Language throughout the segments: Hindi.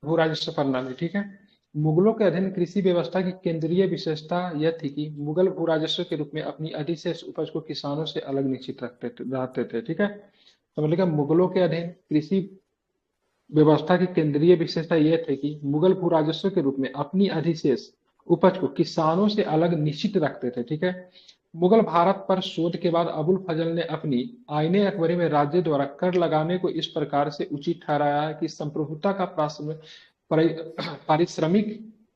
भू राजस्व प्रणाली, ठीक है। मुगलों के अधीन कृषि व्यवस्था की केंद्रीय विशेषता यह थी कि मुगल भू राजस्व के रूप में अपनी अधिशेष उपज को किसानों से अलग निश्चित रहते थे, ठीक है। तो मतलब मुगलों के अधीन कृषि व्यवस्था की केंद्रीय विशेषता यह थी कि मुगल भू राजस्व के रूप में अपनी अधिशेष उपज को किसानों से अलग निश्चित रखते थे, ठीक है। मुगल भारत पर शोध के बाद अबुल फजल ने अपनी आईने अकबरी में राज्य द्वारा कर लगाने को इस प्रकार से उचित ठहराया है कि संप्रभुता का पारिश्रमिक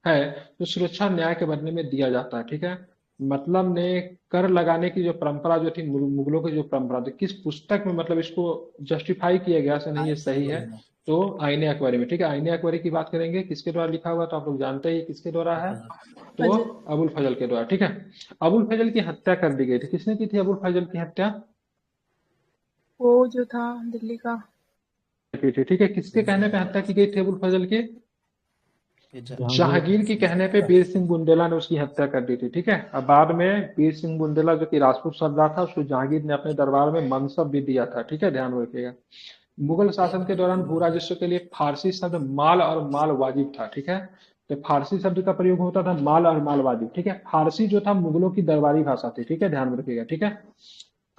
है जो सुरक्षा न्याय के बदले में दिया जाता है, ठीक है। मतलब ने कर लगाने की जो परंपरा जो थी, मुगलों की जो परंपरा थी, किस पुस्तक में मतलब इसको जस्टिफाई किया गया से नहीं ये सही है, तो आईने अकबरी में, ठीक है। आईने अकबरी की बात करेंगे किसके द्वारा लिखा हुआ, तो आप लोग जानते ही किसके द्वारा है, तो फजल। अबुल फजल के द्वारा, ठीक है। अबुल फजल की हत्या कर दी गई थी, किसने की थी अबुल फजल की हत्या वो जो था दिल्ली का। की थी, ठीक है। किसके कहने पे हत्या की गई थी अबुल फजल की, जहांगीर। जहांगीर के कहने पे वीर सिंह बुंदेला ने उसकी हत्या कर दी थी, ठीक है। अब बाद में वीर सिंह बुंदेला जो कि राजपूत सरदार था, उसको जहांगीर ने अपने दरबार में मनसब भी दिया था, ठीक है, ध्यान रखिएगा। मुगल शासन के दौरान भू राजस्व के लिए फारसी शब्द माल और माल वाजिब था, ठीक है। तो फारसी शब्द का प्रयोग होता था माल और माल वाजिब, ठीक है। फारसी जो था मुगलों की दरबारी भाषा थी, ठीक है, ध्यान में रखिएगा, ठीक है।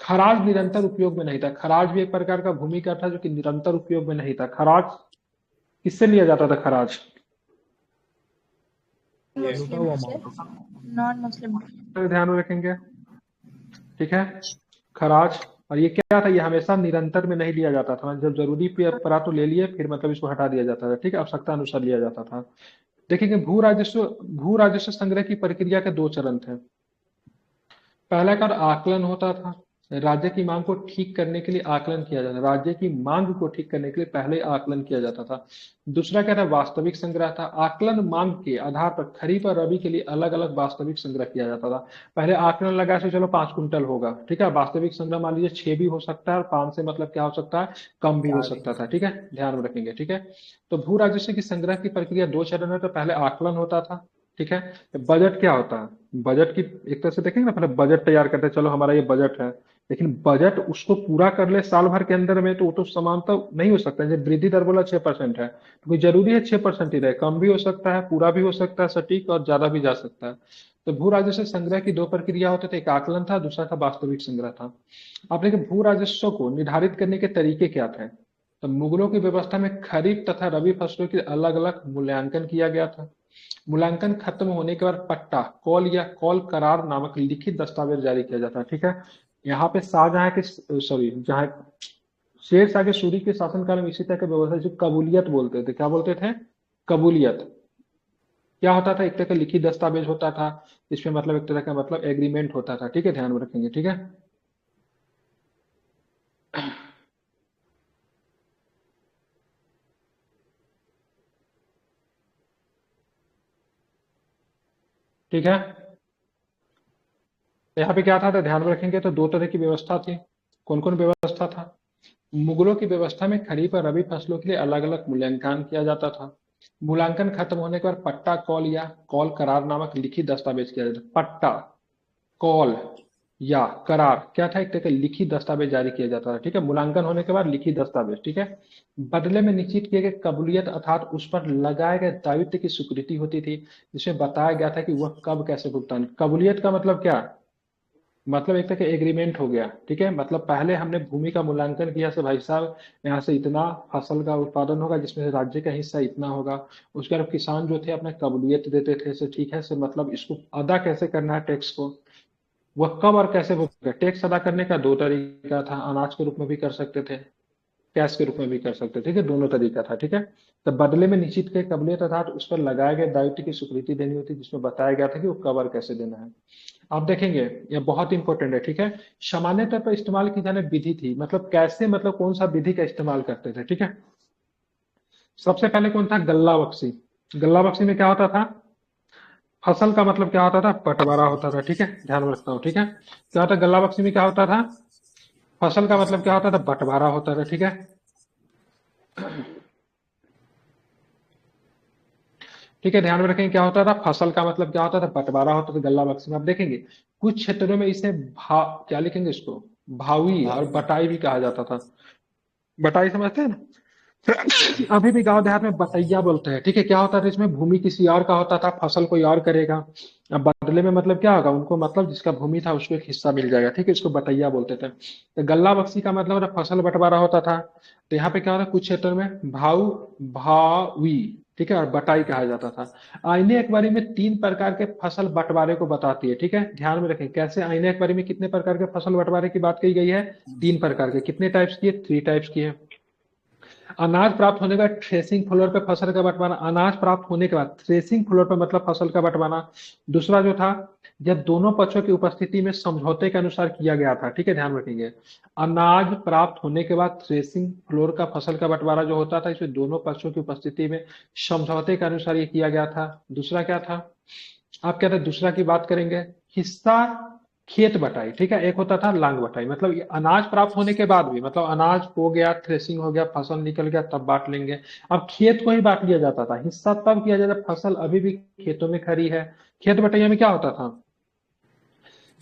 खराज निरंतर उपयोग में नहीं था, खराज भी एक प्रकार का भूमि कर था जो कि निरंतर उपयोग में नहीं था। खराज किससे लिया जाता था, खराज लूटा मुस्लिम हुआ से, माल। Non Muslim. ध्यान में रखेंगे, ठीक है। खराज, और ये क्या था, ये हमेशा निरंतर में नहीं लिया जाता था, जब जरूरी पड़ा तो ले लिए, फिर मतलब इसको हटा दिया जाता था, ठीक है, आवश्यकता अनुसार लिया जाता था। देखेंगे भू राजस्व संग्रह की प्रक्रिया के दो चरण थे। पहला कर आकलन होता था, राज्य की मांग को ठीक करने के लिए आकलन किया जाता था, राज्य की मांग को ठीक करने के लिए पहले आकलन किया जाता था। दूसरा क्या था, वास्तविक संग्रह था, आकलन मांग के आधार पर खरीफ और रबी के लिए अलग अलग वास्तविक संग्रह किया जाता था। पहले आकलन लगा से चलो 5 कुंटल होगा, ठीक है, वास्तविक संग्रह मान लीजिए 6 भी हो सकता है, और 5 से मतलब क्या हो सकता है, कम भी हो सकता था, ठीक है, ध्यान में रखेंगे, ठीक है। तो भू राजस्व की संग्रह की प्रक्रिया दो चरण है, तो पहले आकलन होता था, ठीक है। बजट क्या होता है, बजट की एक तरह से देखेंगे ना, पहले बजट तैयार करते हैं, चलो हमारा ये बजट है, लेकिन बजट उसको पूरा कर ले साल भर के अंदर में, तो वो तो समानता नहीं हो सकता है। जब वृद्धि दर बोला 6% है, तो कोई जरूरी है 6% ही रहे, कम भी हो सकता है, पूरा भी हो सकता है सटीक, और ज्यादा भी जा सकता है। तो भू राजस्व संग्रह की दो प्रक्रिया होते थे, एक आकलन था, दूसरा था वास्तविक संग्रह था। अब देखिए भू राजस्व को निर्धारित करने के तरीके क्या थे। तो मुगलों की व्यवस्था में खरीफ तथा रबी फसलों की अलग अलग मूल्यांकन किया गया था। मूल्यांकन खत्म होने के बाद पट्टा कॉल या कॉल करार नामक लिखित दस्तावेज जारी किया जाता है, ठीक है। यहाँ पे शाहजहां के सॉरी जहां शेर शाह के सूरी के शासनकाल में इसी तरह की व्यवस्था जो कबूलियत बोलते थे, क्या बोलते थे, कबूलियत। क्या होता था, एक तरह का लिखित दस्तावेज होता था, इसमें मतलब एक तरह का मतलब एग्रीमेंट होता था, ठीक है, ध्यान में रखेंगे, ठीक है। ठीक है, यहाँ पे क्या था, तो ध्यान में रखेंगे, तो दो तरह की व्यवस्था थी। कौन कौन व्यवस्था था, मुगलों की व्यवस्था में खरीफ और रबी फसलों के लिए अलग अलग मूल्यांकन किया जाता था। मूल्यांकन खत्म होने के बाद पट्टा कॉल या कॉल करार नामक लिखित दस्तावेज किया जाता था। पट्टा कॉल या करार क्या था, एक तरह का लिखित दस्तावेज जारी किया जाता था, ठीक है, मूल्यांकन होने के बाद लिखित दस्तावेज, ठीक है। बदले में निश्चित किए गए कबूलियत अर्थात उस पर लगाए गए दायित्व की स्वीकृति होती थी, जिसमें बताया गया था कि वह कब कैसे भुगतान। कबूलियत का मतलब क्या, मतलब एक तरह का एग्रीमेंट हो गया, ठीक है। मतलब पहले हमने भूमि का मूल्यांकन किया से भाई साहब यहाँ से इतना फसल का उत्पादन होगा जिसमें से राज्य का हिस्सा इतना होगा। उसके बाद किसान जो थे अपने कबूलियत देते थे से, ठीक है, से मतलब इसको अदा कैसे करना है टैक्स को, वह कब और कैसे भुगतेगा। टैक्स अदा करने का दो तरीका था, अनाज के रूप में भी कर सकते थे, कैश के रूप में भी कर सकते थे, ठीक है, दोनों तरीका था, ठीक है। तो बदले में निश्चित के कबूलियत अर्थात उस पर लगाए गए दायित्व की स्वीकृति देनी होती, जिसमें बताया गया था कि वो कब और कैसे देना है। आप देखेंगे यह बहुत इंपॉर्टेंट है, ठीक है। सामान्य तौर पर इस्तेमाल की जाने विधि थी, मतलब कैसे, मतलब कौन सा विधि का इस्तेमाल करते थे, ठीक है। सबसे पहले कौन था, गल्ला बख्शी। गल्ला बख्शी में क्या होता था, फसल का मतलब क्या होता था, बंटवारा होता था, ठीक है, ध्यान में रखता हूँ, ठीक है। क्या होता गल्ला बख्शी में क्या होता था, फसल का मतलब क्या होता था, बंटवारा होता था, ठीक है। ठीक है, ध्यान में रखेंगे क्या होता था, फसल का मतलब क्या होता था, बंटवारा होता था गल्ला बख्शी में। आप देखेंगे कुछ क्षेत्रों में इसे क्या लिखेंगे इसको, भावी और भावी। बटाई भी कहा जाता था। बटाई समझते हैं ना, अभी भी गांव देहात में बटैया बोलते हैं, ठीक है। क्या होता था इसमें, भूमि किसी और का होता था, फसल कोई और करेगा। अब बदले में मतलब क्या होगा, उनको मतलब जिसका भूमि था उसको एक हिस्सा मिल जाएगा, ठीक है। इसको बटैया बोलते थे। तो गल्ला बक्सी का मतलब ना फसल बंटवारा होता था। तो यहाँ पे क्या होता है, कुछ क्षेत्रों में भाऊ, भावी, ठीक है, और बटाई कहा जाता था। आईने एक बारी में 3 प्रकार के फसल बंटवारे को बताती है, ठीक है। ध्यान में रखें कैसे आईने एक बारी में कितने प्रकार के फसल बंटवारे की बात की गई है, 3 प्रकार के। कितने टाइप्स की है, 3 टाइप्स की है। अनाज प्राप्त होने के बाद थ्रेसिंग फ्लोर पे फसल का बंटवाना, अनाज प्राप्त होने के बाद थ्रेसिंग फ्लोर पे मतलब फसल का बंटवाना। दूसरा जो था, जब दोनों पक्षों की उपस्थिति में समझौते के अनुसार किया गया था, ठीक है, ध्यान रखेंगे। अनाज प्राप्त होने के बाद थ्रेसिंग फ्लोर का फसल का बंटवारा जो होता था, इसमें दोनों पक्षों की उपस्थिति में समझौते के अनुसार ये किया गया था। दूसरा क्या था, आप कहते हैं दूसरा की बात करेंगे, हिस्सा खेत बटाई, ठीक है। एक होता था लांग बटाई, मतलब ये अनाज प्राप्त होने के बाद भी, मतलब अनाज हो गया, थ्रेसिंग हो गया, फसल निकल गया, तब बांट लेंगे। अब खेत को ही बांट लिया जाता था, हिस्सा तब किया जाता, फसल अभी भी खेतों में खड़ी है। खेत बटैया में क्या होता था,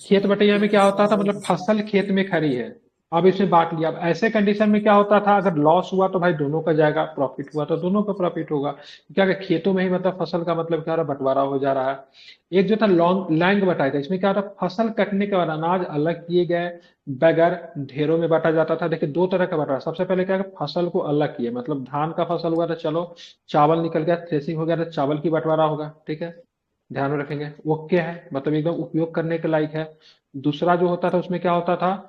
खेत बटैया में क्या होता था, मतलब फसल खेत में खड़ी है, अब इसे बांट लिया। अब ऐसे कंडीशन में क्या होता था, अगर लॉस हुआ तो भाई दोनों का जाएगा, प्रॉफिट हुआ तो दोनों का प्रॉफिट होगा। क्या कि खेतों में ही मतलब फसल का मतलब क्या हो रहा है, बंटवारा हो जा रहा है। एक जो था लॉन्ग लैंग बटाई था, इसमें क्या होता, फसल कटने के बाद अनाज अलग किए गए बगैर ढेरों में बांटा जाता था। देखिए 2 तरह का बंटवारा, सबसे पहले क्या है, फसल को अलग किए, मतलब धान का फसल हुआ तो चलो चावल निकल गया, थ्रेसिंग हो गया तो चावल की बंटवारा होगा, ठीक है, ध्यान में रखेंगे। ओके है, मतलब एकदम उपयोग करने के लायक है। दूसरा जो होता था उसमें क्या होता था,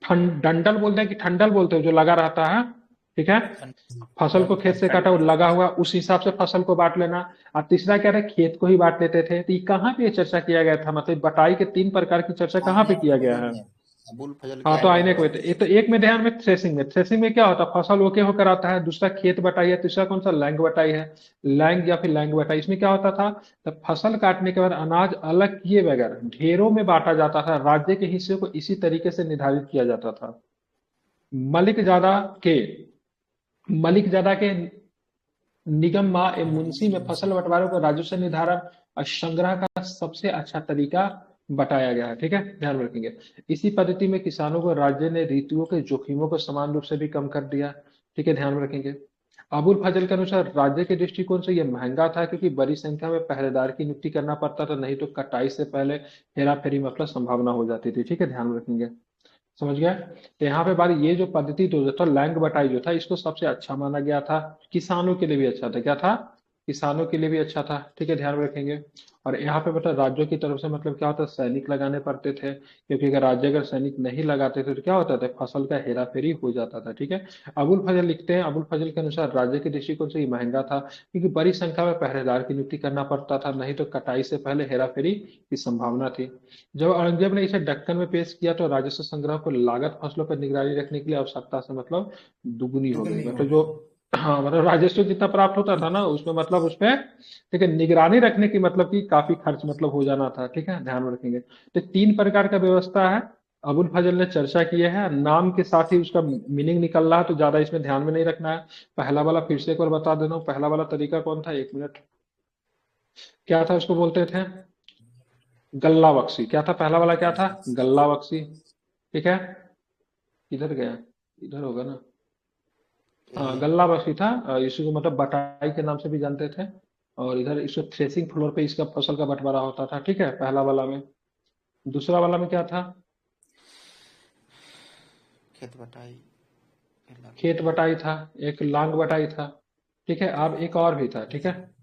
डंडल बोलते हैं कि ठंडल बोलते हैं, जो लगा रहता है, ठीक है। फसल को खेत से काटा और लगा हुआ, उस हिसाब से फसल को बांट लेना। और तीसरा क्या था, खेत को ही बांट लेते थे। तो ये कहाँ पे ये चर्चा किया गया था, मतलब बटाई के 3 प्रकार की चर्चा कहाँ पे आईने किया के गया वजह है। में अबुल फजल के हाँ तो आईने आईने के को वजह ये तो एक में ध्यान में, थ्रेसिंग में क्या होता है, फसल ओके होकर आता है, दूसरा खेत बटाई है, तीसरा कौन सा, लैंग बटाई है। लैंग या फिर लैंग बटाई, इसमें क्या होता था, तब फसल काटने के बाद अनाज अलग किए बगैर ढेरों में बांटा जाता था, राज्य के हिस्से को इसी तरीके से निर्धारित किया जाता था। मलिक ज्यादा के मलिक ज्यादा के निगम मा ए मुंशी में फसल बंटवारे को राजस्व निर्धारण और संग्रह का सबसे अच्छा तरीका बताया गया है, ठीक है, ध्यान रखेंगे। इसी पद्धति में किसानों को राज्य ने ऋतुओं के जोखिमों को समान रूप से भी कम कर दिया, ठीक है, ध्यान में रखेंगे। अबुल फजल के अनुसार राज्य के दृष्टिकोण से यह महंगा था, क्योंकि बड़ी संख्या में पहरेदार की नियुक्ति करना पड़ता था, नहीं तो कटाई से पहले हेरा फेरी मतलब संभावना हो जाती थी, ठीक है, ध्यान में रखेंगे। समझ गया। तो यहाँ पे बात, ये जो पद्धति तो जो था लैंग बटाई जो था, इसको सबसे अच्छा माना गया था, किसानों के लिए भी अच्छा था, क्या था, किसानों के लिए भी अच्छा था, ठीक है, ध्यान में रखेंगे। और यहाँ पे मतलब राज्यों की तरफ से मतलब क्या होता है, सैनिक लगाने पड़ते थे, क्योंकि अगर राज्य अगर सैनिक नहीं लगाते थे तो क्या होता था, फसल का हेरा फेरी हो जाता था, ठीक है। अबुल फजल लिखते हैं, अबुल फजल के अनुसार राज्य के दृष्टिकोण से ये महंगा था, क्योंकि बड़ी संख्या में पहरेदार की नियुक्ति करना पड़ता था, नहीं तो कटाई से पहले हेरा फेरी की संभावना थी। जब औरंगजेब ने इसे दक्कन में पेश किया तो राजस्व संग्रह को लागत फसलों पर निगरानी रखने के लिए आवश्यकता से मतलब दुगुनी हो गई, दुगनी हो मतलब जो, गई। हाँ मतलब राजस्व जितना प्राप्त होता था ना उसमें मतलब उसमें, ठीक है, निगरानी रखने की मतलब कि काफी खर्च मतलब हो जाना था, ठीक है, ध्यान में रखेंगे। तो 3 प्रकार का व्यवस्था है, अबुल फजल ने चर्चा की है, नाम के साथ ही उसका मीनिंग निकल रहा है, तो ज्यादा इसमें ध्यान में नहीं रखना है। पहला वाला फिर से एक बार बता देना हूँ, पहला वाला तरीका कौन था, 1 मिनट, क्या था उसको बोलते थे, गल्ला बख्शी। क्या था पहला वाला, क्या था, गल्ला बख्शी, ठीक है। इधर गया, इधर होगा ना, हाँ यही गल्ला बख्शी था। इसको मतलब बटाई के नाम से भी जानते थे। और इधर इसको थ्रेसिंग फ्लोर पे इसका फसल का बंटवारा होता था, ठीक है, पहला वाला में। दूसरा वाला में क्या था, खेत बटाई अलग। खेत बटाई था, एक लांग बटाई था, ठीक है। अब एक और भी था, ठीक है,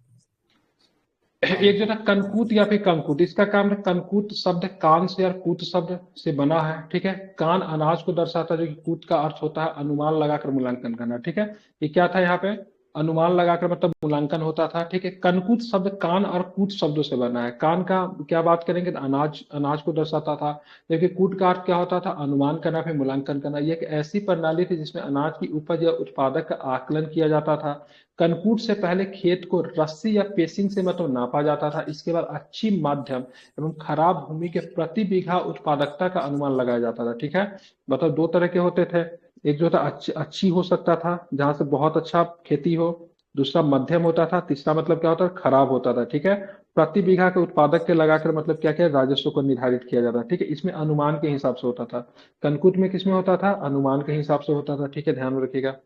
एक जो था कानपुर। कनकूट या फिर कंकूट, इसका काम है, कनकूट शब्द कान से और कूट शब्द से बना है, ठीक है। कान अनाज को दर्शाता है, जो कि कूट का अर्थ होता है अनुमान लगाकर मूल्यांकन करना, ठीक है। ये क्या था यहाँ पे, अनुमान लगाकर मतलब मूल्यांकन होता था, ठीक है। कनकूट शब्द कान और कूट शब्दों से बना है। कान का क्या बात करेंगे तो अनाज अनाज को दर्शाता था, जबकि कूट का अर्थ क्या होता था, अनुमान करना फिर मूल्यांकन करना। ये एक ऐसी प्रणाली थी जिसमें अनाज की उपज या उत्पादक का आकलन किया जाता था। कनकूट से पहले खेत को रस्सी या पेसिंग से मतलब नापा जाता था, इसके बाद अच्छी माध्यम एवं खराब भूमि के प्रति बीघा उत्पादकता का अनुमान लगाया जाता था, ठीक है। मतलब 2 तरह के होते थे, एक जो था अच्छी हो सकता था जहां से बहुत अच्छा खेती हो, दूसरा मध्यम होता था, तीसरा मतलब क्या होता था, खराब होता था, ठीक है। प्रति बीघा के उत्पादक के लगाकर मतलब क्या क्या राजस्व को निर्धारित किया जाता था, ठीक है। इसमें अनुमान के हिसाब से होता था। कनकुट में किसमें होता था, अनुमान के हिसाब से होता था, ठीक है, ध्यान में रखिएगा।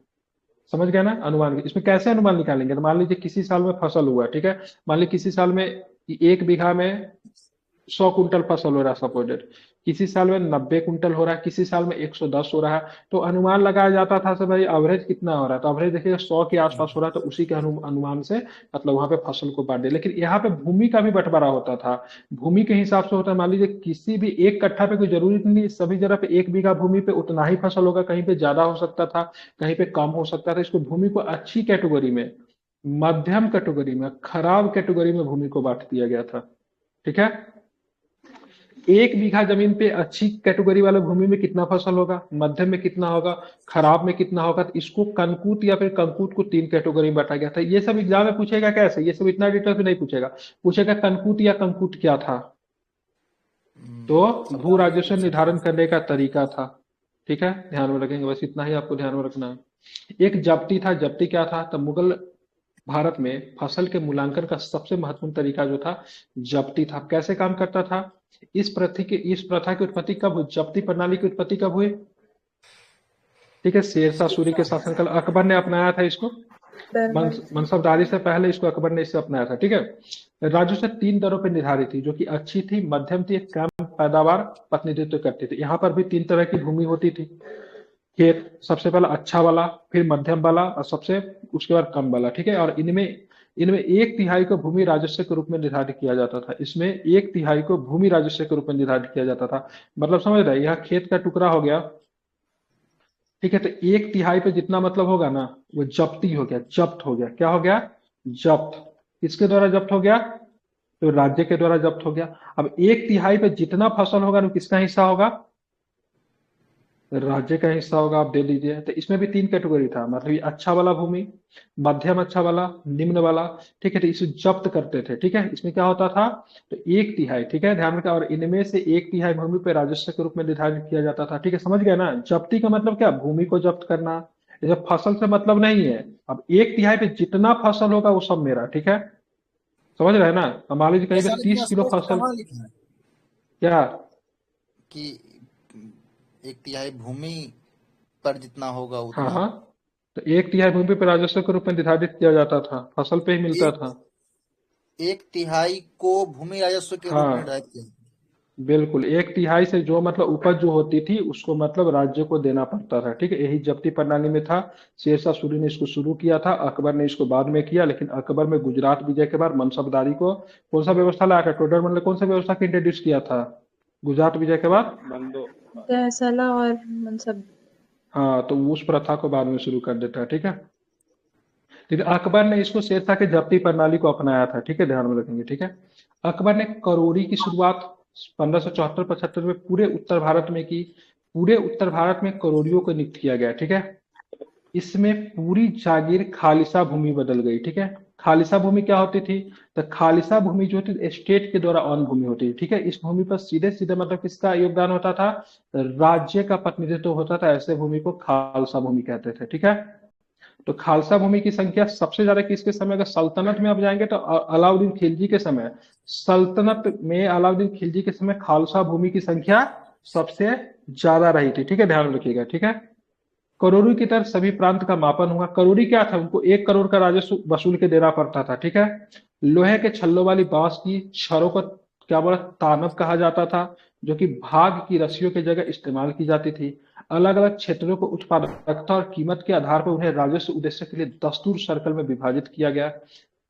समझ गए ना अनुमान? इसमें कैसे अनुमान निकालेंगे? तो मान लीजिए किसी साल में फसल हुआ, ठीक है, मान लीजिए किसी साल में 1 बीघा में 100 कुंटल फसल हो रहा है सपोजेड, किसी साल में 90 कुंटल हो रहा है, किसी साल में 110 हो रहा है। तो अनुमान लगाया जाता था से भाई एवरेज कितना हो रहा है, तो एवरेज देखिएगा 100 के आसपास हो रहा है, तो उसी के अनुमान से मतलब वहां पे फसल को बांट दे। लेकिन यहाँ पे भूमि का भी बंटवारा होता था, भूमि के हिसाब से होता है। मान लीजिए किसी भी एक कट्ठा पे कोई जरूरी नहीं, सभी जगह पे 1 बीघा भूमि पे उतना ही फसल होगा, कहीं पे ज्यादा हो सकता था, कहीं पे कम हो सकता था। इसको भूमि को अच्छी कैटेगरी में, मध्यम कैटेगरी में, खराब कैटेगरी में भूमि को बांट दिया गया था। ठीक है, 1 बीघा जमीन पे अच्छी कैटेगरी वाले भूमि में कितना फसल होगा, मध्यम में कितना होगा, खराब में कितना होगा। तो इसको कनकूट या फिर कंकूट को 3 कैटेगरी में बांटा गया था। ये सब एग्जाम में पूछेगा कैसे, ये सब इतना डिटेल में नहीं पूछेगा, पूछेगा कनकूट या कंकूट क्या था, तो सब भू डाल राजस्व दीजिए। निर्धारण करने का तरीका था। ठीक है, ध्यान में रखेंगे, बस इतना ही आपको ध्यान में रखना है। एक जब्ती था, जब्ती क्या था, तब मुगल भारत में फसल के मूल्यांकन का सबसे महत्वपूर्ण तरीका जो था जब्ती था। कैसे काम करता था, इस प्रथा की उत्पत्ति कब हुई, जब्ती प्रणाली की उत्पत्ति कब हुई? ठीक है, शेरशाह सूरी के शासनकाल, अकबर ने अपनाया था इसको, दरबार। मनसबदारी से पहले इसको अकबर ने इसे अपनाया था। ठीक है, राजस्व 3 दरों पर निर्धारित थी, जो कि अच्छी थी, मध्यम थी, कम पैदावार प्रतिनिधित्व करती थी। यहाँ पर भी 3 तरह की भूमि होती थी खेत, सबसे पहला अच्छा वाला, फिर मध्यम वाला, और सबसे उसके बाद कम वाला। ठीक है, और इनमें इनमें 1/3 को भूमि राजस्व के रूप में निर्धारित किया जाता था। इसमें 1/3 को भूमि राजस्व के रूप में निर्धारित किया जाता था। मतलब समझ रहे हैं, यह खेत का टुकड़ा हो गया, ठीक है, तो 1/3 पे जितना मतलब होगा ना, वो जब्ती हो गया, जब्त हो गया। क्या हो गया? जब्त। किसके द्वारा जब्त हो गया? तो राज्य के द्वारा जब्त हो गया। अब 1/3 पे जितना फसल होगा वो किसका हिस्सा होगा? राज्य का हिस्सा होगा, आप दे दीजिए। तो इसमें भी 3 कैटेगरी था, मतलब ये अच्छा वाला भूमि, मध्यम अच्छा वाला, निम्न वाला। ठीक है, तो इसे जब्त करते थे। ठीक है, इसमें क्या होता था, तो 1/3, ठीक है, ध्यान रखा, और इनमें से 1/3 भूमि पे राजस्व के रूप में निर्धारित किया जाता था। ठीक है, समझ गए ना? जब्ती का मतलब क्या, भूमि को जब्त करना। जैसे फसल से मतलब नहीं है, अब 1/3 पे जितना फसल होगा वो सब मेरा। ठीक है, समझ रहे हैं ना? अब मान लीजिए कहीं पे ऐसा लेकिन 30 किलो स्पष्ट फसल, कहाँ लिखा है क्या? कि 1/3 भूमि पर जितना होगा हाँ उतना? हाँ, तो 1/3 भूमि पे राजस्व के रूप में निर्धारित किया जाता था, फसल पे ही मिलता एक था। 1/3 को भूमि राजस्व के रूप में हाँ निर्धारित किया। बिल्कुल, 1/3 से जो मतलब उपज जो होती थी उसको मतलब राज्य को देना पड़ता था। ठीक है, यही जब्ती प्रणाली में था। शेरशाह सूरी ने इसको शुरू किया था, अकबर ने इसको बाद में किया। लेकिन अकबर में गुजरात विजय के बाद मनसबदारी को कौन सा व्यवस्था लाया था, टोडर मल ने कौन सा व्यवस्था को इंट्रोड्यूस किया था गुजरात विजय के बाद? तहसला और मनसब। हाँ, तो उस प्रथा को बाद में शुरू कर देता है। ठीक है, लेकिन अकबर ने इसको शेरशाह के जब्ती प्रणाली को अपनाया था। ठीक है, ध्यान में रखेंगे। ठीक है, अकबर ने करोड़ी की शुरुआत 1574-75 में पूरे उत्तर भारत में की। पूरे उत्तर भारत में करोड़ियों को नियुक्त किया गया। ठीक है, इसमें पूरी जागीर खालिसा भूमि बदल गई। ठीक है, खालिसा भूमि क्या होती थी, तो खालिसा भूमि जो थी स्टेट के द्वारा ऑन भूमि होती थी। ठीक है, इस भूमि पर सीधे सीधे मतलब किसका योगदान होता था, राज्य का प्रतिनिधित्व होता था। ऐसे भूमि को खालसा भूमि कहते थे। ठीक है, तो खालसा भूमि की संख्या सबसे ज्यादा किसके समय, अगर सल्तनत में आप जाएंगे तो अलाउद्दीन खिलजी के समय, सल्तनत में अलाउद्दीन खिलजी के समय खालसा भूमि की संख्या सबसे ज्यादा रही थी। ठीक है, ध्यान रखिएगा। ठीक है, करोड़ी की तरह सभी प्रांत का मापन हुआ। करोड़ी क्या था, उनको 1 करोड़ का राजस्व वसूल के देना पड़ता था। ठीक है, लोहे के छल्लों वाली बांस की छड़ों को क्या बोला, तानब कहा जाता था, जो कि भाग की रस्सियों की जगह इस्तेमाल की जाती थी। अलग अलग क्षेत्रों को उत्पादकता और कीमत के आधार पर उन्हें राजस्व उद्देश्य के लिए दस्तूर सर्कल में विभाजित किया गया।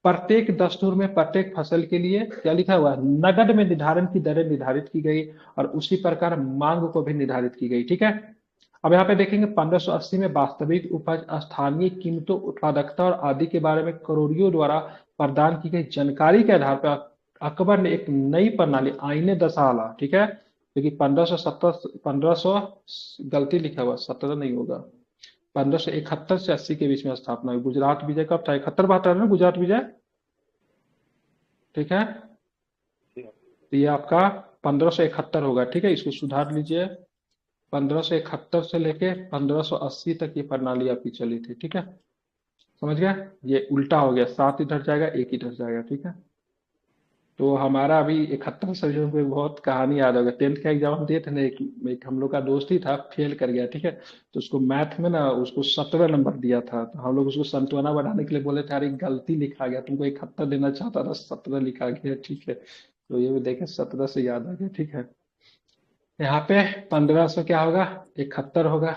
प्रत्येक दस्तूर में प्रत्येक फसल के लिए क्या लिखा हुआ है, नगद में निर्धारण की दरें निर्धारित की गई, और उसी प्रकार मांग को भी निर्धारित की गई। ठीक है, अब यहाँ पे देखेंगे 1580 में वास्तविक उपज, स्थानीय कीमतों, उत्पादकता और आदि के बारे में करोड़ियों द्वारा प्रदान की गई जानकारी के आधार पर अकबर ने एक नई प्रणाली आईने दसाला, ठीक है, क्योंकि 1500 गलती लिखा हुआ, 17 नहीं होगा, 1571 से 80 के बीच में स्थापना हुई। गुजरात विजय कब था, 71-72 ना गुजरात विजय? ठीक है, तो ये आपका 1571 होगा। ठीक है, इसको सुधार लीजिए। 1571 से लेके 1580 तक ये प्रणाली आपकी चली थी। ठीक है, समझ गया? ये उल्टा हो गया, 7 इधर जाएगा, 1 इधर जाएगा। ठीक है, तो हमारा अभी 71 सब्जेक्ट में बहुत कहानी याद होगा। 10th का एग्जाम हम दिए थे ना, एक हम लोग का दोस्त ही था, फेल कर गया, ठीक है। तो उसको मैथ में ना उसको 17 नंबर दिया था, तो हम लोग उसको संतवना बढ़ाने के लिए बोले थे, अरे गलती लिखा गया, तुमको 71 देना चाहता था, 17 लिखा गया, ठीक है। तो ये भी देखे 17 से याद आ गया, ठीक है। यहाँ पे 1500 क्या होगा, 71 होगा,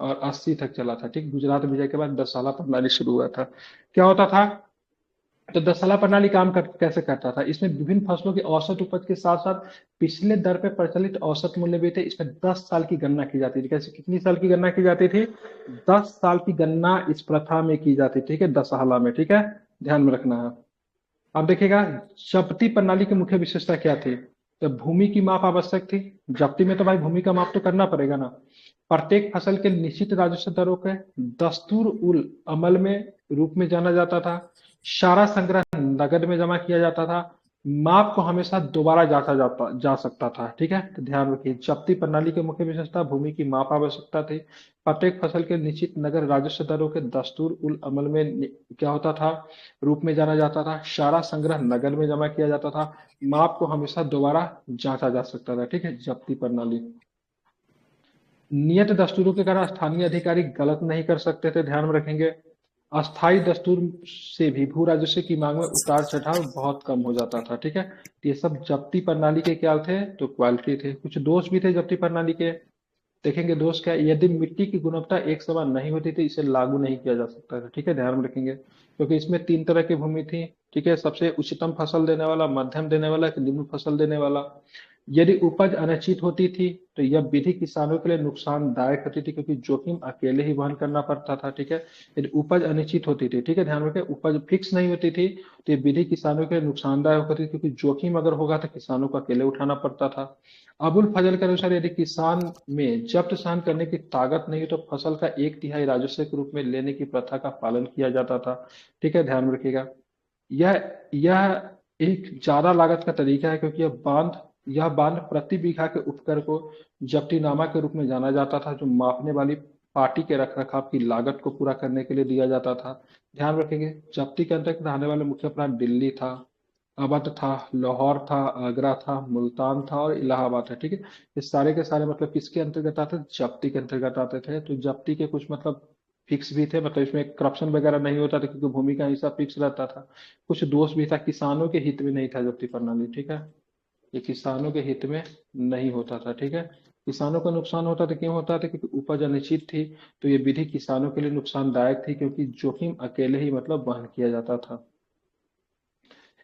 और 80 तक चला था, ठीक। गुजरात विजय के बाद 10 साला प्रणाली शुरू हुआ था। क्या होता था, तो 10 साला प्रणाली कैसे करता था, इसमें विभिन्न फसलों की औसत उपज के साथ साथ पिछले दर पे प्रचलित औसत मूल्य भी थे। इसमें 10 साल की गणना की जाती थी। कैसे, कितनी साल की गणना की जाती थी, 10 साल की गणना इस प्रथा में की जाती थी, ठीक है, दशहला में, ठीक है, ध्यान में रखना है। अब देखिएगा, जब्ती प्रणाली की मुख्य विशेषता क्या थी। तो भूमि की माप आवश्यक थी। जब्ती में तो भाई भूमि का माप तो करना पड़ेगा ना। प्रत्येक फसल के निश्चित राजस्व दरों के दस्तूर उल अमल में रूप में जाना जाता था। सारा संग्रह नगद में जमा किया जाता था। माप को हमेशा दोबारा जा सकता था, ठीक है। तो ध्यान रखिए, जब्ती प्रणाली की मुख्य विशेषता भूमि की माप आवश्यकता थी। प्रत्येक फसल के निश्चित नगद राजस्व दरों के दस्तूर उल अमल में क्या होता था, रूप में जाना जाता था। सारा संग्रह नगद में जमा किया जाता था। माप को हमेशा दोबारा जांचा जा सकता था, ठीक है, जब्ती प्रणाली। नियत दस्तूरों के कारण स्थानीय अधिकारी गलत नहीं कर सकते थे, ध्यान में रखेंगे। अस्थाई दस्तूर से भी भू राजस्व की मांग में उतार चढ़ाव बहुत कम हो जाता था, ठीक है। तो ये सब जब्ती प्रणाली के क्या थे, तो क्वालिटी थे। कुछ दोष भी थे जब्ती प्रणाली के, देखेंगे दोष क्या है। यदि मिट्टी की गुणवत्ता एक समान नहीं होती थी, इसे लागू नहीं किया जा सकता था, ठीक है, ध्यान में रखेंगे। क्योंकि इसमें 3 तरह की भूमि थी, ठीक है। सबसे उच्चतम फसल देने वाला, मध्यम देने वाला, एक निम्न फसल देने वाला। यदि उपज अनिश्चित होती थी तो यह विधि किसानों के लिए नुकसानदायक होती थी, क्योंकि जोखिम अकेले ही वहन करना पड़ता था, ठीक है। यदि उपज अनिश्चित होती थी, ठीक है, ध्यान रखें, उपज फिक्स नहीं होती थी तो ये विधि किसानों के लिए नुकसानदायक होती थी, क्योंकि जोखिम अगर होगा तो किसानों को अकेले उठाना पड़ता था। अबुल फजल के अनुसार यदि किसान में जब्त सहन करने की ताकत नहीं तो फसल का 1/3 राजस्व के रूप में लेने की प्रथा का पालन किया जाता था, ठीक है, ध्यान रखिएगा। यह एक ज्यादा लागत का तरीका है, क्योंकि यह बांध प्रति बीघा के उपकर को जब्तीनामा के रूप में जाना जाता था, जो मापने वाली पार्टी के रखरखाव की लागत को पूरा करने के लिए दिया जाता था। ध्यान रखेंगे, जब्ती के अंतर्गत आने वाले मुख्य प्रांत दिल्ली था, अवध था, लाहौर था, आगरा था, मुल्तान था और इलाहाबाद था, ठीक है। ये सारे के सारे मतलब किसके अंतर्गत आते थे, जब्ती के अंतर्गत आते थे। तो जब्ती के कुछ मतलब फिक्स भी थे, मतलब इसमें करप्शन वगैरह नहीं होता था, क्योंकि भूमि का हिस्सा फिक्स रहता था। कुछ दोष भी था, किसानों के हित में नहीं था जब्ती प्रणाली, ठीक है। ये किसानों के हित में नहीं होता था, ठीक है। किसानों का नुकसान होता था, क्यों होता था, क्योंकि उपज अनिश्चित थी। तो ये विधि किसानों के लिए नुकसानदायक थी, क्योंकि जोखिम अकेले ही मतलब वहन किया जाता था।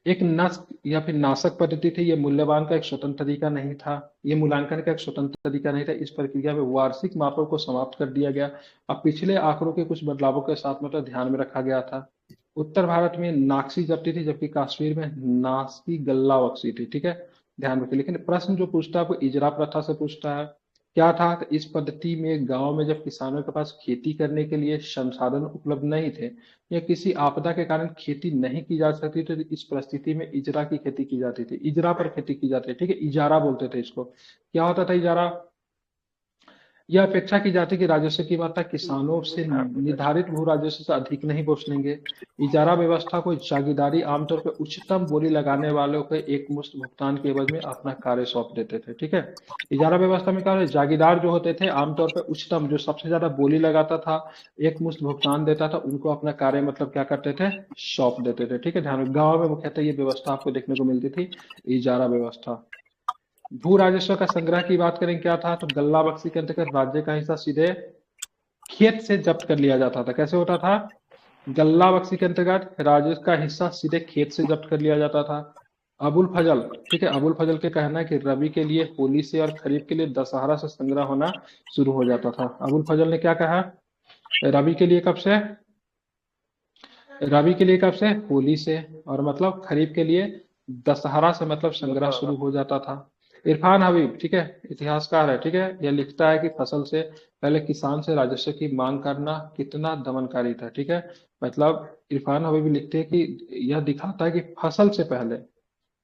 एक नस्क या फिर नाशक पद्धति थी, ये मूल्यवान का एक स्वतंत्र तरीका नहीं था। ये मूल्यांकन का एक स्वतंत्र तरीका नहीं था। इस प्रक्रिया में वार्षिक मापों को समाप्त कर दिया गया। अब पिछले आंकड़ों के कुछ बदलावों के साथ मतलब ध्यान में रखा गया था। उत्तर भारत में नाक्सी जब्ती थी, जबकि कश्मीर में नास्की गल्ला बख्शी थी, ठीक है, ध्यान रखिए। लेकिन प्रश्न जो पूछता है वो इजरा प्रथा से पूछता है। क्या था, तो इस पद्धति में गांव में जब किसानों के पास खेती करने के लिए संसाधन उपलब्ध नहीं थे या किसी आपदा के कारण खेती नहीं की जा सकती, तो इस परिस्थिति में इजरा की खेती की जाती थी, इजरा पर खेती की जाती है, ठीक है, इजारा बोलते थे इसको। क्या होता था इजारा, यह अपेक्षा की जाती कि राजस्व की मात्रा किसानों से निर्धारित भू राजस्व से अधिक नहीं वसूलेंगे। इजारा व्यवस्था को जागीरदारी आमतौर पर उच्चतम बोली लगाने वालों को एक मुश्त भुगतान के एवज में अपना कार्य सौंप देते थे, ठीक है। इजारा व्यवस्था में क्या होता है, जागीरदार जो होते थे आमतौर पर उच्चतम, जो सबसे ज्यादा बोली लगाता था, एक मुश्त भुगतान देता था, उनको अपना कार्य मतलब क्या करते थे, सौंप देते थे, ठीक है, ध्यान। गाँव में मुख्यतः ये व्यवस्था आपको देखने को मिलती थी, इजारा व्यवस्था। भू राजस्व का संग्रह की बात करें, क्या था, तो गल्ला बख्शी के अंतर्गत राज्य का हिस्सा सीधे खेत से जब्त कर लिया जाता था। कैसे होता था, गल्ला बख्शी के अंतर्गत राज्य का हिस्सा सीधे खेत से जब्त कर लिया जाता था। अबुल फजल, ठीक है, अबुल फजल के कहना है कि रबी के लिए होली से और खरीफ के लिए दशहरा से संग्रह होना शुरू हो जाता था। अबुल फजल ने क्या कहा, रबी के लिए कब से, रबी के लिए कब से, होली से, और मतलब खरीफ के लिए दशहरा से मतलब संग्रह शुरू हो जाता था। इरफान हबीब, ठीक है, इतिहासकार है, ठीक है, यह लिखता है कि फसल से पहले किसान से राजस्व की मांग करना कितना दमनकारी था, ठीक है। मतलब इरफान हबीब लिखते हैं कि यह दिखाता है कि फसल से पहले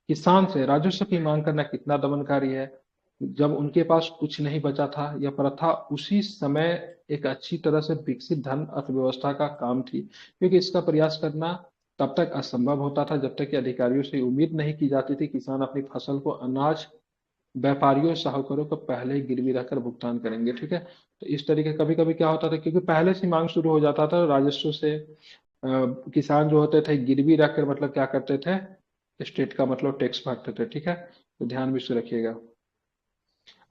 किसान से राजस्व की मांग करना कितना दमनकारी है। जब उनके पास कुछ नहीं बचा था, यह प्रथा उसी समय एक अच्छी तरह से विकसित धन अर्थव्यवस्था का काम थी, क्योंकि इसका प्रयास करना तब तक असंभव होता था जब तक कि अधिकारियों से उम्मीद नहीं की जाती थी किसान अपनी फसल को अनाज व्यापारियों साहूकारों को पहले ही गिरवी रखकर भुगतान करेंगे। ठीक है, तो इस तरीके कभी कभी क्या होता था, क्योंकि पहले से मांग शुरू हो जाता था राजस्व से, किसान जो होते थे गिरवी रखकर मतलब क्या करते थे, स्टेट का मतलब टैक्स भरते थे। ठीक है, तो ध्यान में इसे रखिएगा।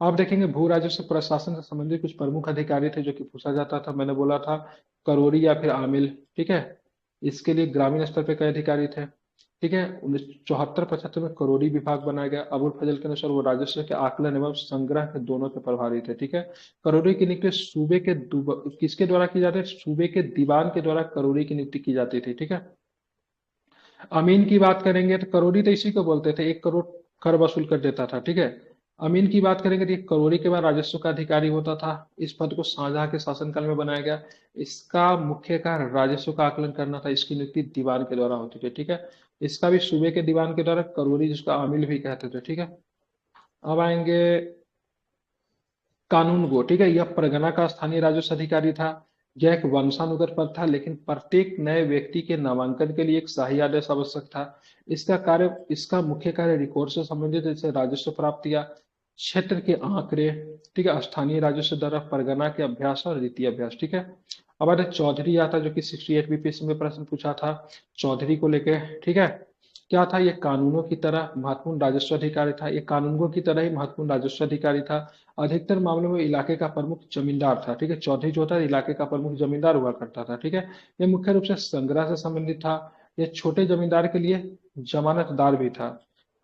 आप देखेंगे भू राजस्व प्रशासन से संबंधित कुछ प्रमुख अधिकारी थे जो कि पूछा जाता था। मैंने बोला था करोरी या फिर आमिल। ठीक है, इसके लिए ग्रामीण स्तर पे कई अधिकारी थे। ठीक है, 1974-75 में करोरी विभाग बनाया गया। अबुल फजल के अनुसार वो राजस्व के आकलन एवं संग्रह के दोनों के प्रभारी थे। ठीक है, करोरी की नियुक्ति सूबे के किसके द्वारा की जाती है, सूबे के दीवान के द्वारा करोरी की नियुक्ति की जाती थी। ठीक है, अमीन की बात करेंगे तो करोरी तो इसी को बोलते थे, 1 करोड़ कर वसूल कर देता था। ठीक है, अमीन की बात करेंगे तो करोरी के बाद राजस्व का अधिकारी होता था। इस पद को शाहजहां के शासनकाल में बनाया गया। इसका मुख्य कार्य राजस्व का आकलन करना था। इसकी नियुक्ति दीवान के द्वारा होती थी। ठीक है, इसका भी सूबे के दीवान के द्वारा, करोरी जिसका आमिल भी कहते थे। ठीक है, अब आएंगे कानून गो। ठीक है, यह परगना का स्थानीय राजस्व अधिकारी था। यह एक वंशानुगत पद था, लेकिन प्रत्येक नए व्यक्ति के नामांकन के लिए एक शाही आदेश आवश्यक था। इसका मुख्य कार्य रिकॉर्ड से संबंधित, जैसे राजस्व प्राप्तियां, क्षेत्र के आंकड़े, ठीक है, स्थानीय राजस्व दर, परगना के अभ्यास और रीति अभ्यास। ठीक है, अब आता चौधरी आता, जो कि 68 बीपीएससी में प्रश्न पूछा था चौधरी को लेके। ठीक है, क्या था, ये कानूनों की तरह महत्वपूर्ण राजस्व अधिकारी था। ये कानूनों की तरह ही महत्वपूर्ण राजस्व अधिकारी था। अधिकतर मामलों में इलाके का प्रमुख जमींदार था। ठीक है, चौधरी जो था इलाके का प्रमुख जमींदार हुआ करता था। ठीक है, ये मुख्य रूप से संग्रह से संबंधित था। ये छोटे जमींदार के लिए जमानतदार भी था।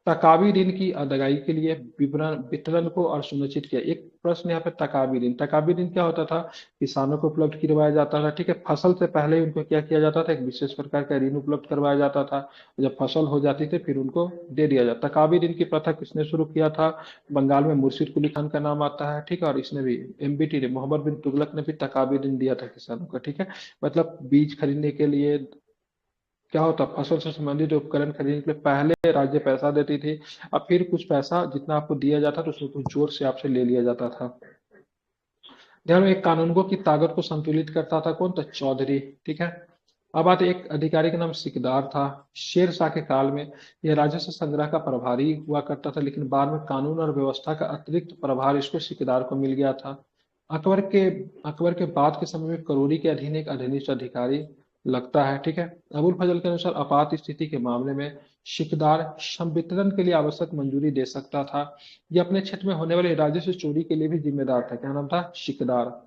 तकावी ऋण की अदायगी के लिए विवरण वितरण को और सुनिश्चित किया। एक प्रश्न यहाँ पे तकावी ऋण क्या होता था, किसानों को उपलब्ध करवाया जाता था। ठीक है, फसल से पहले ही उनको क्या किया जाता था, एक विशेष प्रकार का ऋण उपलब्ध करवाया जाता था। जब फसल हो जाती थी फिर उनको दे दिया जाता। तकावी ऋण की प्रथा किसने शुरू किया था, बंगाल में मुर्शिद कुली खान का नाम आता है। ठीक है, और इसने भी एमबीटी ने, मोहम्मद बिन तुगलक ने भी तकावी ऋण दिया था किसानों को। ठीक है, मतलब बीज खरीदने के लिए क्या होता, फसल से संबंधित उपकरण खरीदने के लिए पहले राज्य पैसा देती थी, अब फिर कुछ पैसा जितना आपको दिया जाता था उसमें कुछ जोर से आपसे ले लिया जाता था। ध्यान में, एक कानूनगो की ताकत को संतुलित करता था कौन, तो चौधरी। ठीक है, अब आते एक अधिकारी का नाम सिकदार था। शेर शाह के काल में यह राजस्व संग्रह का प्रभारी हुआ करता था, लेकिन बाद में कानून और व्यवस्था का अतिरिक्त प्रभार इसको सिकदार को मिल गया था। अकबर के अकबर के बाद के समय में करोरी के अधीन एक अधीनस्थ अधिकारी लगता है। ठीक है, अबुल फजल के अनुसार आपात स्थिति के मामले में शिकदार संवितरण के लिए आवश्यक मंजूरी दे सकता था। यह अपने क्षेत्र में होने वाले राजस्व चोरी के लिए भी जिम्मेदार था। क्या नाम था, शिकदार।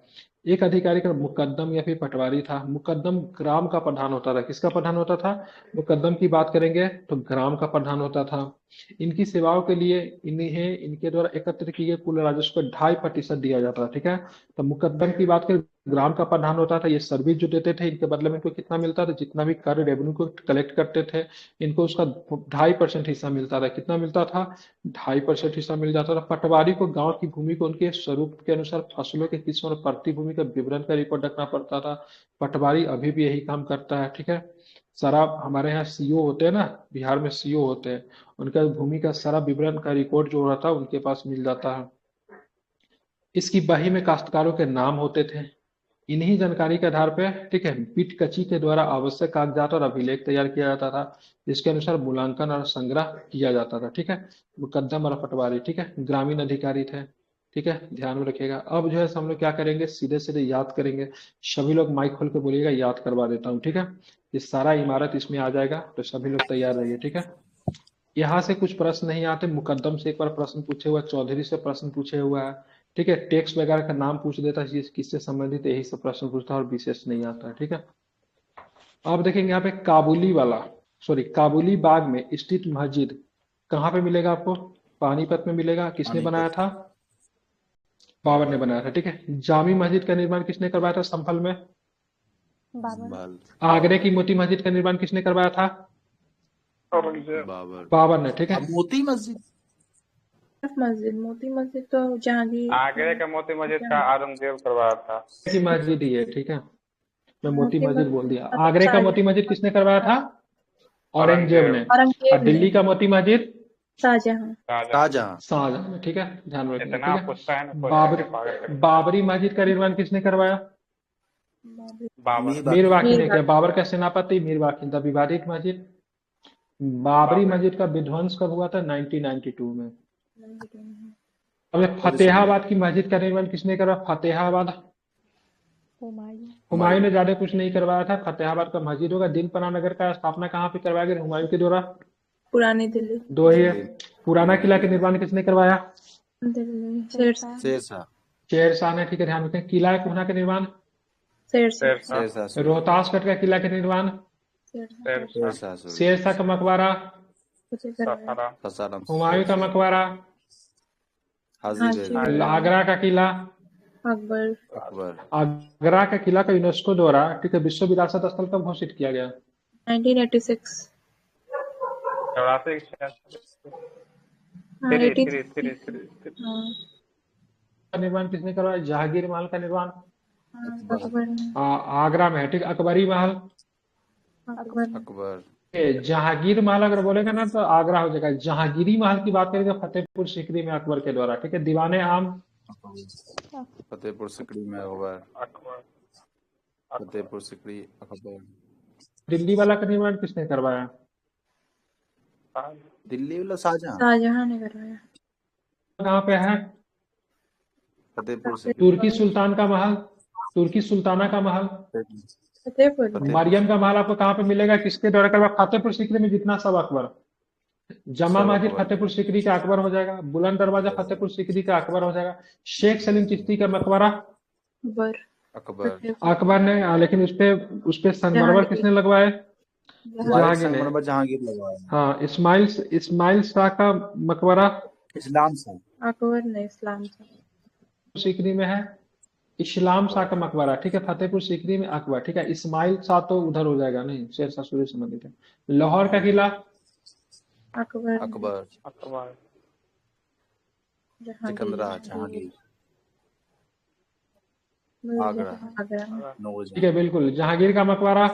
एक अधिकारी का मुकद्दम या फिर पटवारी था। मुकद्दम ग्राम का प्रधान होता था। किसका प्रधान होता था, मुकद्दम की बात करेंगे तो ग्राम का प्रधान होता था। इनकी सेवाओं के लिए इन्हें इनके द्वारा एकत्र किए गए कुल राजस्व का 2.5% दिया जाता था। ठीक है, तो मुकद्दम की बात करें, ग्राम का प्रधान होता था। ये सर्विस जो देते थे इनके बदले में इनको कितना मिलता था, जितना भी कर रेवेन्यू को कलेक्ट करते थे इनको उसका 2.5% हिस्सा मिलता था। कितना मिलता था, 2.5% हिस्सा मिल जाता था। पटवारी को गांव की भूमि को उनके स्वरूप के अनुसार फसलों के किस्म और प्रति भूमि का विवरण का रिकॉर्ड रखना पड़ता था। पटवारी अभी भी यही काम करता है। ठीक है, सारा हमारे यहाँ सीओ होते हैं ना, बिहार में सीओ होते हैं, उनका भूमि का सारा विवरण का रिकॉर्ड जो रहता है उनके पास मिल जाता है। इसकी बही में काश्तकारों के नाम होते थे। इन्हीं जानकारी के आधार पे, ठीक है, बिट कची के द्वारा आवश्यक कागजात और अभिलेख तैयार किया जाता था, जिसके अनुसार मूल्यांकन और संग्रह किया जाता था। ठीक है, मुकद्दम और पटवारी, ठीक है, ग्रामीण अधिकारी थे। ठीक है, ध्यान में रखिएगा। अब जो है हम लोग क्या करेंगे, सीधे सीधे याद करेंगे। सभी लोग माइक खोल के बोलिएगा, याद करवा देता हूँ। ठीक है, ये सारा इमारत इसमें आ जाएगा, तो सभी लोग तैयार रहिए। ठीक है, यहाँ से कुछ प्रश्न नहीं आते। मुकद्दम से एक बार प्रश्न पूछे हुआ, चौधरी से प्रश्न पूछे हुआ है। ठीक है, टैक्स वगैरह का नाम पूछ देता है, किससे संबंधित यही सब प्रश्न पूछता है और विशेष नहीं आता है। ठीक है, आप देखेंगे यहाँ पे काबुली बाग में स्थित मस्जिद कहाँ पे मिलेगा आपको, पानीपत में मिलेगा। किसने बनाया था, बाबर ने बनाया था। ठीक है, जामी मस्जिद का निर्माण किसने करवाया था, संभल में। आगरे की मोती मस्जिद का निर्माण किसने करवाया था, बाबर ने। ठीक है, मोती मस्जिद, मोती मस्जिद तो जहांगीर, आगरे का मोती मस्जिद का औरंगजेब करवाया था। की मस्जिद ही है। ठीक है, मैं मोती मोती मस्जिद मस्जिद बोल दिया। आगरे का मोती मस्जिद किसने करवाया था, औरंगजेब ने। और औरंगजेब दिल्ली ने, का मोती मस्जिद शाहजहां। शाहजहां। शाहजहां ने। ठीक है, ध्यान में रखिएगा। इतना ठीक पूछता है है, ना, बाबरी मस्जिद का निर्माण किसने करवाया, बाबर। मीर मीर बाकी बाकी मीर ने किया। बाबर का सेनापति मीर बाकी, द विवादित मस्जिद। बाबरी बाबरी। मस्जिद का विध्वंस कब हुआ था? 1992 में। बाकी अब ये और फतेहाबाद की मस्जिद का निर्माण किसने करा? फतेहाबाद हुमायूं। हुमायूं ने ज्यादा कुछ नहीं करवाया था। फतेहाबाद का मस्जिद होगा। दिलपना नगर का स्थापना कहाँ पे करवाया गया? हुमायूं के द्वारा। पुरानी दिल्ली। दो ही है। पुराना किला का निर्माण किसने करवाया? दिल्ली शेरशाह। शेरशाह शेर शाह ने। ठीक है, ध्यान रखें। किला कोहना का निर्माण। शेरशाह। शेरशाह। शेरशाह सूरी रोहतासगढ़ का किला का निर्माण। शेरशाह शेरशाह सूरी शेरशाह का मकबरा। उसे करवाया। सफरा। ससाराम हुमायूं का मकबरा। हाजी हाजी बेग बेग। आगरा का किला। अकबर। अकबर आगरा का किला का यूनेस्को द्वारा, ठीक है, विश्व विरासत स्थल कब घोषित किया गया? 1986। 84 हाँ, थ्री 18 थ्री थ्री थ्री। हाँ, का निर्माण किसने करवाया? जहांगीर महल का निर्माण अकबर ने। आगरा में है। ठीक है, अकबरी महल। अकबर ने। अकबर जहांगीर महल अगर बोलेगा ना तो आगरा हो जाएगा। जहांगीरी महल की बात करेंगे फतेहपुर सीकरी में अकबर के द्वारा। ठीक है, दीवाने आम। फतेहपुर सिकरी में अकबर अकबर। फतेहपुर सिकरी अकबर दिल्ली वाला का निर्माण किसने करवाया? दिल्ली वाला शाहजहां शाहजहां ने करवाया। कहाँ पे है? फतेहपुर सिकरी तुर्की सुल्तान का महल। तुर्की सुल्ताना का महल। फतेहपुर में। मरियम का महल आपको कहाँ पे मिलेगा? किसके द्वारा करवाया? फतेहपुर सीकरी में। जितना सब अकबर। जमा सब मस्जिद अकबर फतेहपुर सीकरी का अकबर हो जाएगा। बुलंद दरवाजा फतेहपुर सीकरी का अकबर हो जाएगा। शेख सलीम चिश्ती का मकबरा अकबर। अकबर फतेहपुर। अकबर ने, लेकिन उसपे संगमरमर जहांगीर। किसने लगवाए? वाइट जहांगीर ने। संगमरमर जहांगीर लगवाया हाँ, इस्माइल शाह का मकबरा इस्लाम से अकबर ने इस्लाम से। सीकरी में है। इस्लाम शाह का मकबरा। ठीक है, फतेहपुर सीकरी में अकबर। ठीक है, इस्माइल शाह तो उधर हो जाएगा, नहीं, शेर शाह सूरी से संबंधित है। लाहौर का किला अकबर ने। अकबर अकबर। जहांगीर। सिकंदरा जहांगीर नूरजहां। आगरा आगरा। ठीक नूरजहां है, बिल्कुल। जहांगीर का मकबरा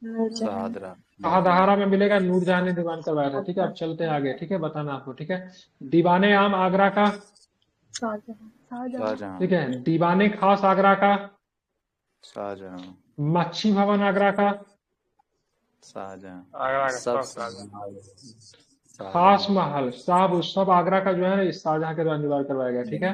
नूरजहां। शहादरा शाहदहारा में मिलेगा। नूरजहां ने निर्माण करवाया था। ठीक है, अब चलते हैं आगे। ठीक है, बताना आपको। ठीक है, दीवाने आम आगरा का। शाहजहां। शाहजहां ठीक है, दीवाने खास आगरा का। शाहजहां मच्छी भवन आगरा का। शाहजहां आगरा का सब सब राजा। खास महल साहब सब आगरा का जो है ना, इस शाहजहां के द्वारा निर्माण करवाया गया। ठीक है,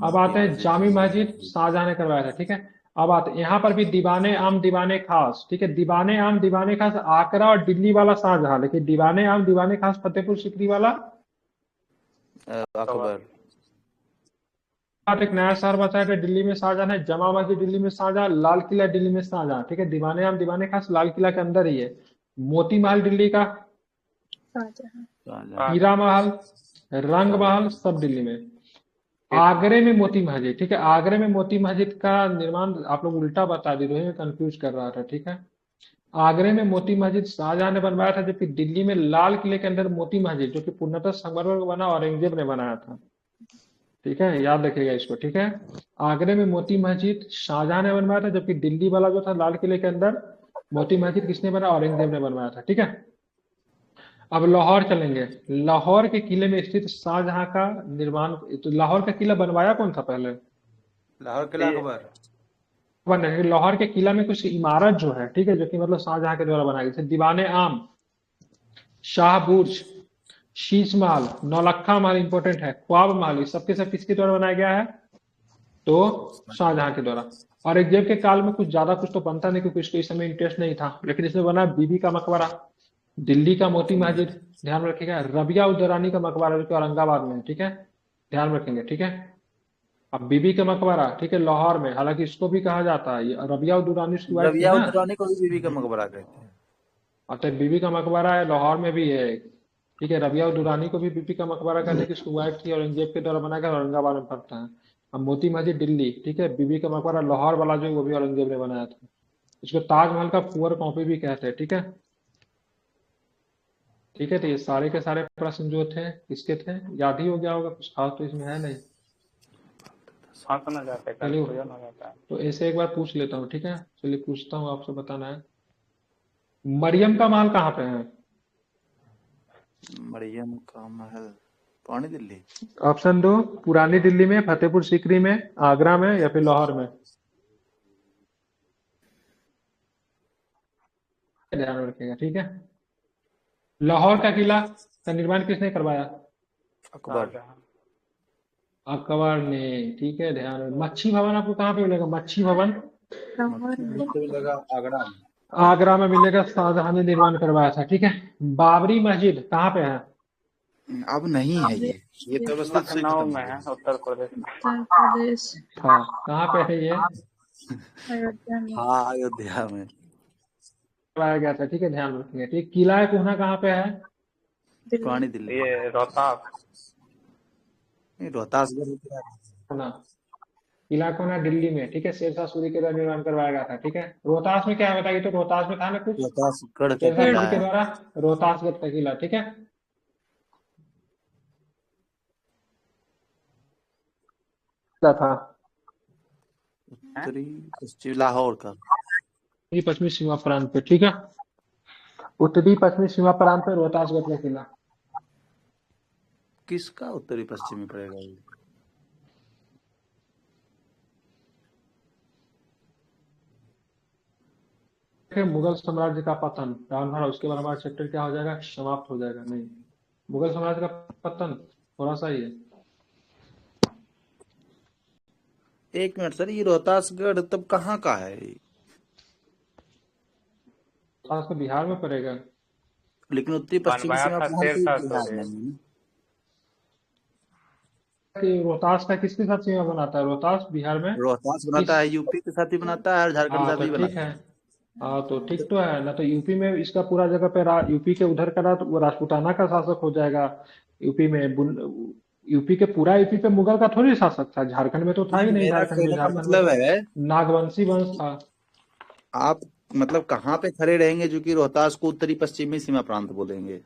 अब आते हैं जामी मस्जिद। शाहजहां ने करवाया था। ठीक है, अब आते हैं यहाँ पर भी दीवाने आम दीवाने खास। ठीक है, दीवाने आम दीवाने खास आगरा और दिल्ली वाला शाहजहां, लेकिन दीवाने आम दीवाने खास फतेहपुर सीकरी वाला अकबर बाद एक नया शहर बसा है दिल्ली में शाहजहां है। जमा मस्जिद दिल्ली में शाहजहां। लाल किला दिल्ली में शाहजहां। ठीक है, दीवाने आम दीवाने खास लाल किला के अंदर ही है। मोती महल दिल्ली का। शाहजहां। शाहजहां हीरा महल, रंग महल सब दिल्ली में। आगरे में मोती मस्जिद। ठीक है, आगरे में मोती मस्जिद का निर्माण आप लोग उल्टा बता दी, रोहित कंफ्यूज कर रहा था। ठीक है, आगरे में मोती मस्जिद शाहजहां ने बनवाया था, जबकि दिल्ली में लाल किले के अंदर मोती मस्जिद, जो कि पूर्णतः संगमरमर का बना, औरंगजेब ने बनाया था। ठीक है, याद रखिएगा इसको। ठीक है, आगरे में मोती मस्जिद शाहजहां ने बनवाया था, जबकि दिल्ली वाला जो था लाल किले के अंदर मोती मस्जिद किसने बनाया? औरंगजेब ने बनवाया था। ठीक है, अब लाहौर चलेंगे। लाहौर के किले में स्थित शाहजहां का निर्माण, तो लाहौर का किला बनवाया कौन था पहले? लाहौर किला अकबर लाहौर के किला में कुछ इमारत जो है, ठीक है, जो कि मतलब शाहजहां के द्वारा बनाई गई, जैसे दीवाने आम, शाह बुर्ज, शीश महल, नौलखा महल इंपॉर्टेंट है, ख्वाब महल, ये सबके सब किसके द्वारा बनाया गया है? तो शाहजहां के द्वारा। औरंगजेब के काल में कुछ ज्यादा कुछ तो बनता नहीं, क्योंकि इसको इस समय इंटरेस्ट नहीं था, लेकिन इसमें बना बीबी का मकबरा, दिल्ली का मोती मस्जिद, ध्यान रखिएगा, रबिया उद दौरानी का मकबरा जो कि औरंगाबाद में है। ठीक है, ध्यान रखेंगे। ठीक है, अब बीबी का मकबरा, ठीक है, लाहौर में, हालांकि इसको भी कहा जाता है, ये रबिया उद दौरानी उसकी वाइफ थी रबिया ना। उदरानी को भी बीबी का मकबरा कहते हैं तो बीबी का मकबरा है, लाहौर में भी है। ठीक है, रबिया उद दौरानी को भी बीबी का मकबरा कहते हैं कि उसकी वाइफ थी, औरंगजेब के द्वारा बनाया गया, औरंगाबाद में पड़ता है। अब मोती मस्जिद दिल्ली, ठीक है, बीबी का मकबरा लाहौर वाला जो है वो भी औरंगजेब ने बनाया था। इसको ताजमहल का पुअर कॉपी भी कहते हैं। ठीक है, ठीक है, तो ये सारे के सारे प्रश्न जो थे किसके थे, याद ही हो गया होगा, कुछ खास तो इसमें है नहीं। हाँ समझ जाते हैं, चलिए, कंफ्यूजन हो जाता है। तो ऐसे एक बार पूछ लेता हूँ। ठीक है, चलिए पूछता हूँ, आपसे बताना है, मरियम का महल कहाँ पे है? मरियम का महल पुरानी दिल्ली ऑप्शन दो, पुरानी दिल्ली में, फतेहपुर सीकरी में, आगरा में, या फिर लाहौर में। ध्यान रखिएगा, ठीक है। लाहौर का किला का निर्माण किसने करवाया? अकबर। शाहजहां। अकबर ने, ठीक है, ध्यान रखिए। मच्छी भवन आपको कहाँ पे मिलेगा? मच्छी भवन लाहौर में। मुझे भी लगा आगरा में। आगरा में मिलेगा, शाहजहां ने निर्माण करवाया था, ठीक है। बाबरी मस्जिद कहाँ पे है? अब नहीं है बाबरी ये तो व्यवस्था से लखनऊ खत्म में हो है, गई। उत्तर प्रदेश में। उत्तर प्रदेश। हाँ, कहाँ पे है ये? अयोध्या में। हाँ, अयोध्या में। करवाया गया था, ठीक है, ध्यान रखिएगा, ठीक। किला कोहना कहाँ पे है? दिल्ली। पुरानी दिल्ली। ये रोहतास। नहीं, रोहतासगढ़ में क्या है? कोहना, किला कोहना दिल्ली में, ठीक है, शेरशाह सूरी के द्वारा निर्माण करवाया गया था, ठीक है। रोहतास में क्या है बताइए? तो रोहतास में था ना कुछ रोहतासगढ़ का शेरशाह किला सूरी के है। द्वारा रोहतासगढ़ का किला, ठीक है। क्या था? उत्तरी पश्चिम लाहौर का। उत्तरी पश्चिमी सीमा प्रांत पे, ठीक है। उत्तरी पश्चिमी सीमा प्रांत पे रोहतासगढ़ का किला। किसका उत्तरी पश्चिमी पड़ेगा ये? देखिए, मुगल साम्राज्य का पतन, रावण भरा, उसके बाद हमारा चैप्टर क्या हो जाएगा? समाप्त हो जाएगा। नहीं, मुगल साम्राज्य का पतन थोड़ा सा ही है। एक मिनट सर, ये रोहतासगढ़ तब कहाँ का है? खास तो बिहार में पड़ेगा। लेकिन उत्तरी पश्चिमी बनवाया सीमा था प्रांत तो शेरशाह बिहार सूरी। में नहीं है। कि रोहतास का किसके साथ सीमा बनाता है? रोहतास बिहार में रोहतास किस? बनाता है यूपी के साथ ही बनाता है और झारखंड के हाँ साथ तो भी ठीक बनाता है। है। हाँ तो ठीक तो है ना। तो यूपी में इसका पूरा जगह पे यूपी के उधर का तो वो राजपूताना का शासक हो जाएगा। यूपी में यूपी के पूरा यूपी पे मुगल का थोड़ी शासक था। झारखंड में तो था ही नहीं, नहीं। मेरा झारखंड में कहने का झारखंड में मतलब तो है नागवंशी वंश था। आप मतलब कहाँ पे खड़े रहेंगे जो कि रोहतास को उत्तरी पश्चिमी सीमा प्रांत बोलेंगे?